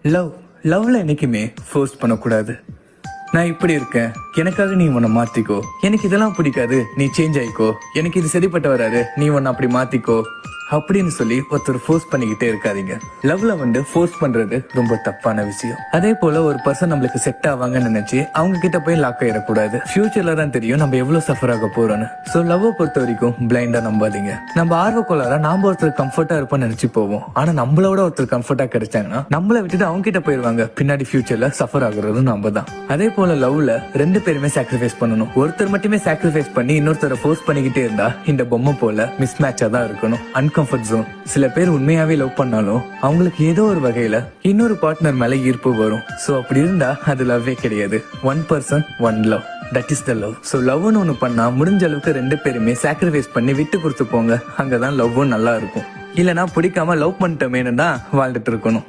Love லவ்ல என்னைக்குமே force பண்ணக்கூடாது. நான் இப்படி இருக்கேன், எனக்காக நீ உன்னை மாத்திக்கோ, எனக்கு இதெல்லாம் பிடிக்காது, நீ சேஞ்ச் ஆயிக்கோ, எனக்கு இது சரிப்பட்டு வராது, நீ உன்னை அப்படி மாத்திக்கோ அப்படின்னு சொல்லி ஒருத்தர் ஃபோர்ஸ் பண்ணிக்கிட்டே இருக்காதீங்க. லவ்ல ஃபோர்ஸ் பண்றது ரொம்ப தப்பான விஷயம். அதே போல ஒரு பர்சன் நம்மளுக்கு செட் ஆவாங்கன்னு நினைச்சு அவங்க கிட்ட போய் லாக் ஆயிடக்கூடாது. ஃபியூச்சர்ல தான் தெரியும் நம்ம எவ்வளவு சஃபர் ஆக போறோம்னு. சோ லவ் பொறுத்த வரைக்கும் பிளைண்டா நம்பாதீங்க. நம்ம ஆர்வக்கோளார நாம ஒருத்தர் கம்ஃபர்ட்டா இருப்போம்னு நினைச்சு போவோம். ஆனா நம்மளோட ஒருத்தர் கம்ஃபர்ட்டா கிடைச்சாங்கன்னா நம்மள விட்டுட்டு அவங்க கிட்ட போயிருவாங்க. பின்னாடி ஃபியூச்சர்ல சஃபர் ஆகுறது நம்ம தான். அதே போல லவ்ல ரெண்டு பேருமே சாக்ரிஃபைஸ் பண்ணணும். ஒருத்தர் மட்டுமே சாக்ரிஃபைஸ் பண்ணி இன்னொருத்தரை ஃபோர்ஸ் பண்ணிக்கிட்டே இருந்தா இந்த பொம்மை போல மிஸ் மேட்சா தான் இருக்கணும். Comfort zone. சில பேர் உண்மையாவே லவ் பண்ணாலும் அவங்களுக்கு ஏதோ ஒரு வகையில இன்னொரு பார்ட்னர் மேல ஈர்ப்பு வரும். சோ அப்படி இருந்தா அது லவ்வே கிடையாது. One person one love, that is the love. So லவ்னு ஒண்ணு பண்ணா முடிஞ்ச அளவுக்கு ரெண்டு பேருமே சாக்ரிஃபைஸ் பண்ணி விட்டு கொடுத்து போங்க. அங்கதான் லவ்வும் நல்லா இருக்கும். இல்லனா பிடிக்காம லவ் பண்ணிட்டோமேனு தான் வாழ்ந்துட்டு இருக்கணும்.